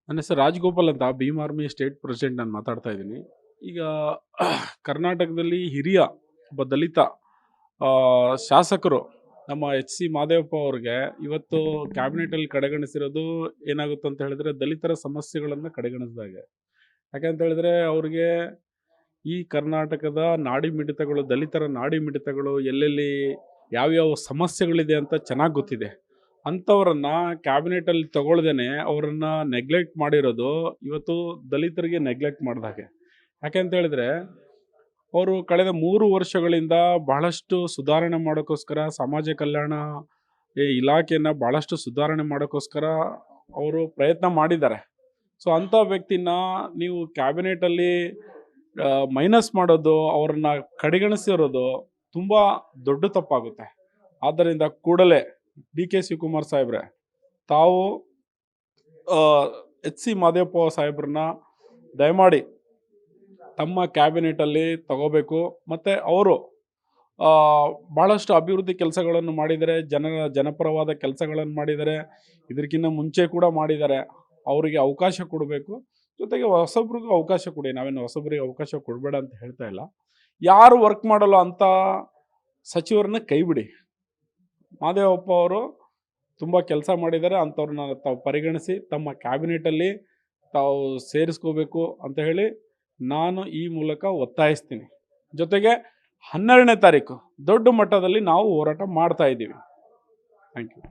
ನನ್ನ ಹೆಸರು ರಾಜಗೋಪಾಲ್ ಅಂತ ಭೀಮ್ ಆರ್ಮಿ ಸ್ಟೇಟ್ ಪ್ರೆಸಿಡೆಂಟ್ ನಾನು ಮಾತಾಡ್ತಾ ಇದ್ದೀನಿ. ಈಗ ಕರ್ನಾಟಕದಲ್ಲಿ ಹಿರಿಯ ಒಬ್ಬ ದಲಿತ ಆ, ಶಾಸಕರು ನಮ್ಮ ಎಚ್ ಸಿ ಮಾದೇವಪ್ಪ ಅವ್ರಿಗೆ ಇವತ್ತು ಕ್ಯಾಬಿನೆಟಲ್ಲಿ ಕಡೆಗಣಿಸಿರೋದು ಏನಾಗುತ್ತೆ ಅಂತ ಹೇಳಿದ್ರೆ ದಲಿತರ ಸಮಸ್ಯೆಗಳನ್ನು ಕಡೆಗಣಿಸಿದಾಗೆ. ಯಾಕಂತ ಹೇಳಿದ್ರೆ ಅವ್ರಿಗೆ ಈ ಕರ್ನಾಟಕದ ನಾಡಿ ಮಿಡಿತಗಳು, ದಲಿತರ ನಾಡಿ ಮಿಡಿತಗಳು ಎಲ್ಲೆಲ್ಲಿ ಯಾವ್ಯಾವ ಸಮಸ್ಯೆಗಳಿದೆ ಅಂತ ಚೆನ್ನಾಗಿ ಗೊತ್ತಿದೆ. ಅಂಥವ್ರನ್ನ ಕ್ಯಾಬಿನೆಟಲ್ಲಿ ತಗೊಳ್ದೇನೆ ಅವರನ್ನ ನೆಗ್ಲೆಕ್ಟ್ ಮಾಡಿರೋದು ಇವತ್ತು ದಲಿತರಿಗೆ ನೆಗ್ಲೆಕ್ಟ್ ಮಾಡಿದಾಗೆ. ಯಾಕೆಂತ ಹೇಳಿದ್ರೆ ಅವರು ಕಳೆದ 3 ವರ್ಷಗಳಿಂದ ಬಹಳಷ್ಟು ಸುಧಾರಣೆ ಮಾಡೋಕ್ಕೋಸ್ಕರ ಸಮಾಜ ಕಲ್ಯಾಣ ಇಲಾಖೆಯನ್ನು ಬಹಳಷ್ಟು ಸುಧಾರಣೆ ಮಾಡೋಕ್ಕೋಸ್ಕರ ಅವರು ಪ್ರಯತ್ನ ಮಾಡಿದ್ದಾರೆ. ಸೊ ಅಂಥ ವ್ಯಕ್ತಿನ ನೀವು ಕ್ಯಾಬಿನೆಟಲ್ಲಿ ಮೈನಸ್ ಮಾಡೋದು, ಅವ್ರನ್ನ ಕಡೆಗಣಿಸಿರೋದು ತುಂಬ ದೊಡ್ಡ ತಪ್ಪಾಗುತ್ತೆ. ಆದ್ದರಿಂದ ಕೂಡಲೇ ಡಿ ಕೆ ಶಿವಕುಮಾರ್ ಸಾಹೇಬ್ರೆ, ತಾವು ಎಚ್ ಸಿ ಮಾದೇವಪ್ಪ ಸಾಹೇಬ್ರನ್ನ ದಯಮಾಡಿ ತಮ್ಮ ಕ್ಯಾಬಿನೆಟಲ್ಲಿ ತಗೋಬೇಕು. ಮತ್ತು ಅವರು ಭಾಳಷ್ಟು ಅಭಿವೃದ್ಧಿ ಕೆಲಸಗಳನ್ನು ಮಾಡಿದ್ದಾರೆ, ಜನಪರವಾದ ಕೆಲಸಗಳನ್ನು ಮಾಡಿದ್ದಾರೆ, ಇದಕ್ಕಿಂತ ಮುಂಚೆ ಕೂಡ ಮಾಡಿದ್ದಾರೆ. ಅವರಿಗೆ ಅವಕಾಶ ಕೊಡಬೇಕು. ಜೊತೆಗೆ ಹೊಸಬ್ರಿಗೂ ಅವಕಾಶ ಕೊಡಿ. ನಾವೇನು ಹೊಸಬ್ರಿಗೆ ಅವಕಾಶ ಕೊಡಬೇಡ ಅಂತ ಹೇಳ್ತಾ ಇಲ್ಲ. ಯಾರು ವರ್ಕ್ ಮಾಡಲ್ಲ ಅಂಥ ಸಚಿವರನ್ನ ಕೈ ಬಿಡಿ. ಮಾದೇವಪ್ಪ ಅವರು ತುಂಬ ಕೆಲಸ ಮಾಡಿದ್ದಾರೆ, ಅಂಥವ್ರನ್ನ ತಾವು ಪರಿಗಣಿಸಿ ತಮ್ಮ ಕ್ಯಾಬಿನೆಟಲ್ಲಿ ತಾವು ಸೇರಿಸ್ಕೋಬೇಕು ಅಂತ ಹೇಳಿ ನಾನು ಈ ಮೂಲಕ ಒತ್ತಾಯಿಸ್ತೀನಿ. ಜೊತೆಗೆ 12ನೇ ತಾರೀಕು ದೊಡ್ಡ ಮಟ್ಟದಲ್ಲಿ ನಾವು ಹೋರಾಟ ಮಾಡ್ತಾ ಇದ್ದೀವಿ. Thank you.